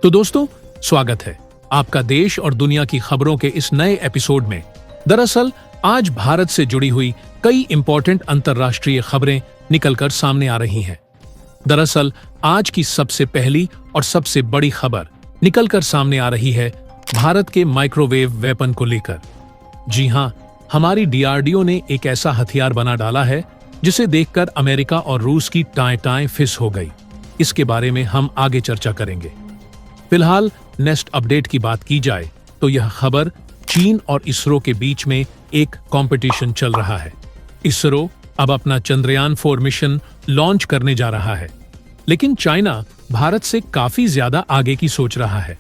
तो दोस्तों, स्वागत है आपका देश और दुनिया की खबरों के इस नए एपिसोड में। दरअसल आज भारत से जुड़ी हुई कई इंपॉर्टेंट अंतर्राष्ट्रीय खबरें निकलकर सामने आ रही हैं। दरअसल आज की सबसे पहली और सबसे बड़ी खबर निकलकर सामने आ रही है भारत के माइक्रोवेव वेपन को लेकर। जी हां, हमारी डीआरडीओ ने एक ऐसा हथियार बना डाला है जिसे देखकर अमेरिका और रूस की टाएं फिस हो गई। इसके बारे में हम आगे चर्चा करेंगे। फिलहाल नेक्स्ट अपडेट की बात की जाए तो यह खबर चीन और इसरो के बीच में एक कंपटीशन चल रहा है। इसरो अब अपना चंद्रयान 4 मिशन लॉन्च करने जा रहा है, लेकिन चाइना भारत से काफी ज्यादा आगे की सोच रहा है।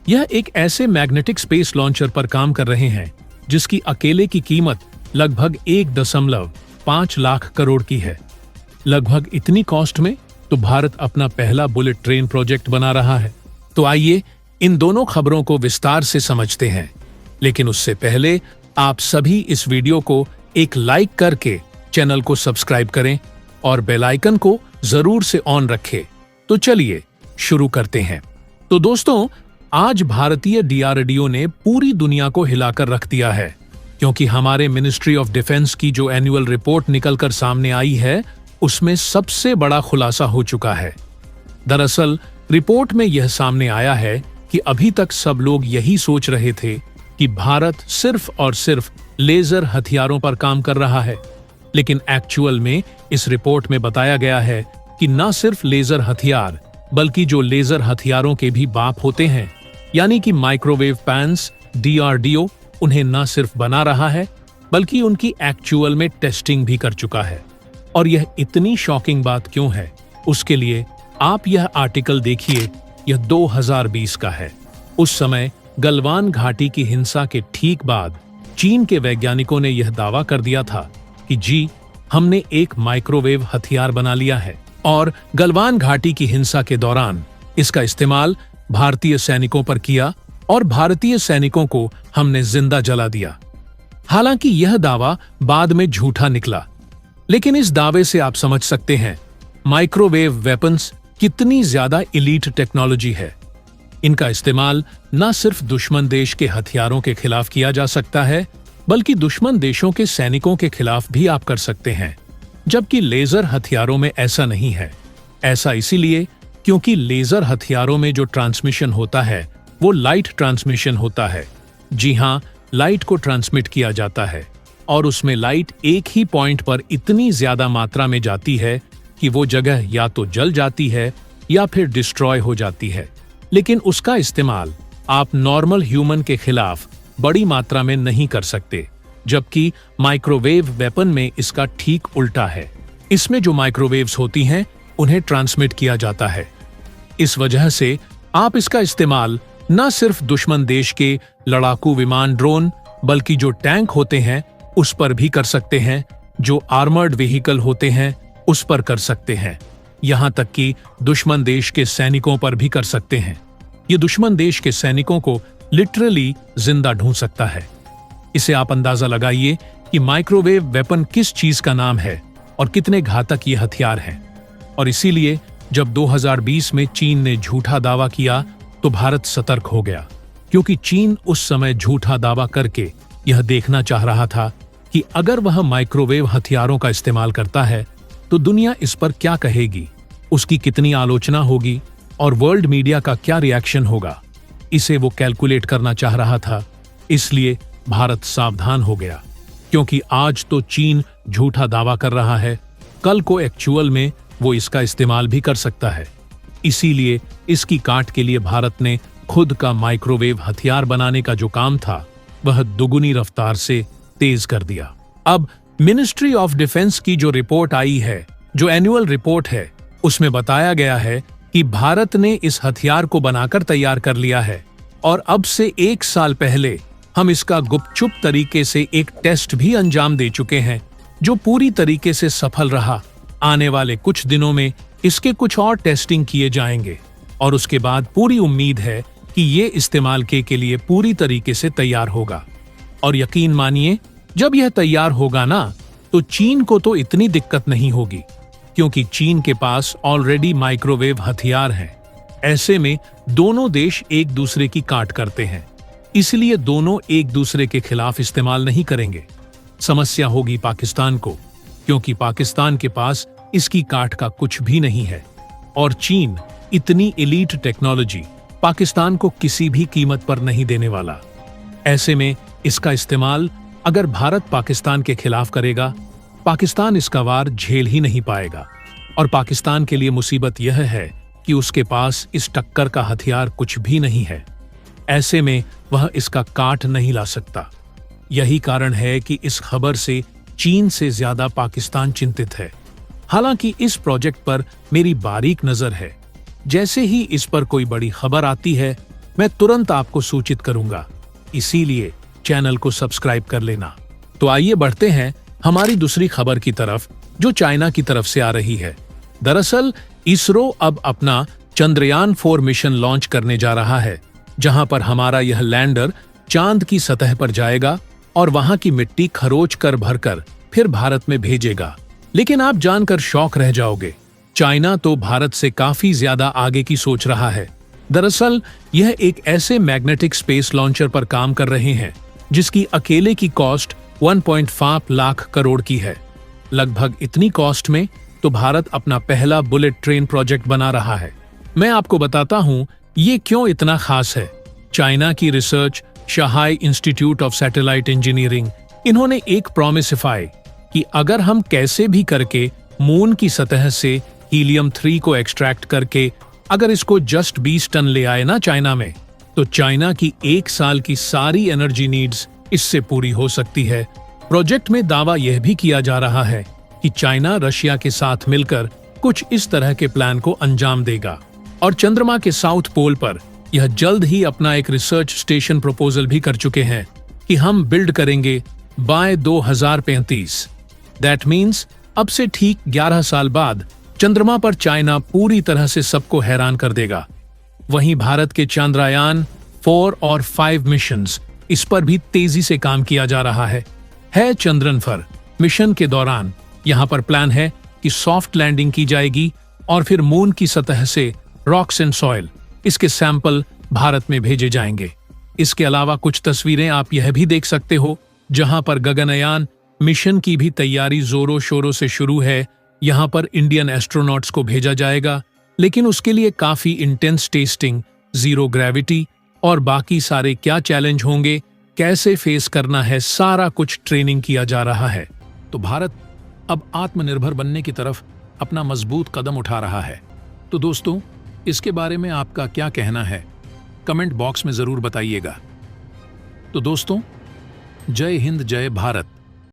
यह एक ऐसे मैग्नेटिक स्पेस लॉन्चर पर काम कर रहे हैं जिसकी अकेले की कीमत लगभग 1.5 लाख करोड़ की है। लगभग इतनी कॉस्ट में तो भारत अपना पहला बुलेट ट्रेन प्रोजेक्ट बना रहा है। तो आइए इन दोनों खबरों को विस्तार से समझते हैं, लेकिन उससे पहले आप सभी इस वीडियो को एक लाइक करके चैनल को सब्सक्राइब करें और बेल आइकन को जरूर से ऑन रखें। तो चलिए शुरू करते हैं। तो दोस्तों, आज भारतीय डीआरडीओ ने पूरी दुनिया को हिलाकर रख दिया है, क्योंकि हमारे मिनिस्ट्री ऑफ डिफेंस की जो एनुअल रिपोर्ट निकलकर सामने आई है उसमें सबसे बड़ा खुलासा हो चुका है। दरअसल रिपोर्ट में यह सामने आया है कि अभी तक सब लोग यही सोच रहे थे कि भारत सिर्फ और सिर्फ लेजर हथियारों पर काम कर रहा है, लेकिन एक्चुअल में इस रिपोर्ट में बताया गया है कि न सिर्फ लेजर हथियार बल्कि जो लेजर हथियारों के भी बाप होते हैं, यानी कि माइक्रोवेव पैंस, डीआरडीओ उन्हें न सिर्फ बना रहा है बल्कि उनकी एक्चुअल में टेस्टिंग भी कर चुका है। और यह इतनी शॉकिंग बात क्यों है, उसके लिए आप यह आर्टिकल देखिए। यह 2020 का है। उस समय गलवान घाटी की हिंसा के ठीक बाद चीन के वैज्ञानिकों ने यह दावा कर दिया था कि जी, हमने एक माइक्रोवेव हथियार बना लिया है और गलवान घाटी की हिंसा के दौरान इसका इस्तेमाल भारतीय सैनिकों पर किया और भारतीय सैनिकों को हमने जिंदा जला दिया। हालांकि यह दावा बाद में झूठा निकला, लेकिन इस दावे से आप समझ सकते हैं माइक्रोवेव वेपन्स कितनी ज्यादा इलीट टेक्नोलॉजी है। इनका इस्तेमाल न सिर्फ दुश्मन देश के हथियारों के खिलाफ किया जा सकता है बल्कि दुश्मन देशों के सैनिकों के खिलाफ भी आप कर सकते हैं, जबकि लेजर हथियारों में ऐसा नहीं है। ऐसा इसीलिए क्योंकि लेजर हथियारों में जो ट्रांसमिशन होता है वो लाइट ट्रांसमिशन होता है। जी हां, लाइट को ट्रांसमिट किया जाता है और उसमें लाइट एक ही पॉइंट पर इतनी ज्यादा मात्रा में जाती है कि वो जगह या तो जल जाती है या फिर डिस्ट्रॉय हो जाती है। लेकिन उसका इस्तेमाल आप नॉर्मल ह्यूमन के खिलाफ बड़ी मात्रा में नहीं कर सकते, जबकि माइक्रोवेव वेपन में इसका ठीक उल्टा है। इसमें जो माइक्रोवेव्स होती हैं उन्हें ट्रांसमिट किया जाता है। इस वजह से आप इसका इस्तेमाल न सिर्फ दुश्मन देश के लड़ाकू विमान, ड्रोन, बल्कि जो टैंक होते हैं उस पर भी कर सकते हैं, जो आर्मर्ड व्हीकल होते हैं उस पर कर सकते हैं, यहां तक कि दुश्मन देश के सैनिकों पर भी कर सकते हैं। ये दुश्मन देश के सैनिकों को लिटरली जिंदा ढूंढ सकता है। इसे आप अंदाजा लगाइए कि माइक्रोवेव वेपन किस चीज का नाम है और कितने घातक ये हथियार हैं। और इसीलिए जब 2020 में चीन ने झूठा दावा किया तो भारत सतर्क हो गया, क्योंकि चीन उस समय झूठा दावा करके यह देखना चाह रहा था कि अगर वह माइक्रोवेव हथियारों का इस्तेमाल करता है तो दुनिया इस पर क्या कहेगी, उसकी कितनी आलोचना होगी और वर्ल्ड मीडिया का क्या रिएक्शन होगा। इसे वो कैलकुलेट करना चाह रहा था। इसलिए भारत सावधान हो गया, क्योंकि आज तो चीन झूठा दावा कर रहा है, कल को एक्चुअल में वो इसका इस्तेमाल भी कर सकता है। इसीलिए इसकी काट के लिए भारत ने खुद का माइक्रोवेव हथियार बनाने का जो काम था वह दुगुनी रफ्तार से तेज कर दिया। अब मिनिस्ट्री ऑफ डिफेंस की जो रिपोर्ट आई है, जो एनुअल रिपोर्ट है, उसमें बताया गया है कि भारत ने इस हथियार को बनाकर तैयार कर लिया है और अब से 1 साल पहले हम इसका गुपचुप तरीके से एक टेस्ट भी अंजाम दे चुके हैं, जो पूरी तरीके से सफल रहा। आने वाले कुछ दिनों में इसके कुछ और टेस्टिंग किए जाएंगे और उसके बाद पूरी उम्मीद है कि ये इस्तेमाल के लिए पूरी तरीके से तैयार होगा। और यकीन मानिए, जब यह तैयार होगा ना, तो चीन को तो इतनी दिक्कत नहीं होगी, क्योंकि चीन के पास ऑलरेडी माइक्रोवेव हथियार हैं। ऐसे में दोनों देश एक दूसरे की काट करते हैं, इसलिए दोनों एक दूसरे के खिलाफ इस्तेमाल नहीं करेंगे। समस्या होगी पाकिस्तान को, क्योंकि पाकिस्तान के पास इसकी काट का कुछ भी नहीं है और चीन इतनी एलीट टेक्नोलॉजी पाकिस्तान को किसी भी कीमत पर नहीं देने वाला। ऐसे में इसका इस्तेमाल अगर भारत पाकिस्तान के खिलाफ करेगा, पाकिस्तान इसका वार झेल ही नहीं पाएगा और पाकिस्तान के लिए मुसीबत यह है कि उसके पास इस टक्कर का हथियार कुछ भी नहीं है। ऐसे में वह इसका काट नहीं ला सकता। यही कारण है कि इस खबर से चीन से ज्यादा पाकिस्तान चिंतित है। हालांकि इस प्रोजेक्ट पर मेरी बारीक नजर है। जैसे ही इस पर कोई बड़ी खबर आती है, मैं तुरंत आपको सूचित करूंगा, इसीलिए चैनल को सब्सक्राइब कर लेना। तो आइए बढ़ते हैं हमारी दूसरी खबर की तरफ, जो चाइना की तरफ से आ रही है। दरअसल इसरो अब अपना चंद्रयान 4 मिशन लॉन्च करने जा रहा है, जहां पर हमारा यह लैंडर चांद की सतह पर जाएगा और वहां की मिट्टी खरोच कर भरकर फिर भारत में भेजेगा। लेकिन आप जानकर शौक रह जाओगे, चाइना तो भारत से काफी ज्यादा आगे की सोच रहा है। दरअसल यह एक ऐसे मैग्नेटिक स्पेस लॉन्चर पर काम कर रहे हैं जिसकी अकेले की कॉस्ट 1.5 लाख करोड़ की है। लगभग इतनी कॉस्ट में तो भारत अपना पहला बुलेट ट्रेन प्रोजेक्ट बना रहा है। मैं आपको बताता हूं ये क्यों इतना खास है। चाइना की research Shanghai institute of satellite engineering, इन्होंने एक प्रॉमिसिफाई कि अगर हम कैसे भी करके मून की सतह से हीलियम 3 को एक्सट्रैक्ट करके अगर इसको जस्ट 20 टन ले आए ना चाइना में, तो चाइना की 1 साल की सारी एनर्जी नीड्स इससे पूरी हो सकती है। प्रोजेक्ट में दावा यह भी किया जा रहा है कि चाइना रशिया के साथ मिलकर कुछ इस तरह के प्लान को अंजाम देगा और चंद्रमा के साउथ पोल पर यह जल्द ही अपना एक रिसर्च स्टेशन प्रपोजल भी कर चुके हैं कि हम बिल्ड करेंगे बाय 2035। दैट मीन्स अब से ठीक 11 साल बाद चंद्रमा पर चाइना पूरी तरह से सबको हैरान कर देगा। वहीं भारत के चंद्रयान 4 और 5 मिशंस, इस पर भी तेजी से काम किया जा रहा है। चंद्रयान 4 मिशन के दौरान यहां पर प्लान है कि सॉफ्ट लैंडिंग की जाएगी और फिर मून की सतह से रॉक्स एंड सॉइल, इसके सैंपल भारत में भेजे जाएंगे। इसके अलावा कुछ तस्वीरें आप यह भी देख सकते हो, जहां पर गगनयान मिशन की भी तैयारी जोरों शोरों से शुरू है। यहां पर इंडियन एस्ट्रोनॉट्स को भेजा जाएगा, लेकिन उसके लिए काफी इंटेंस टेस्टिंग, जीरो ग्रेविटी और बाकी सारे क्या चैलेंज होंगे, कैसे फेस करना है, सारा कुछ ट्रेनिंग किया जा रहा है। तो भारत अब आत्मनिर्भर बनने की तरफ अपना मजबूत कदम उठा रहा है। तो दोस्तों, इसके बारे में आपका क्या कहना है, कमेंट बॉक्स में जरूर बताइएगा। तो दोस्तों, जय हिंद, जय भारत।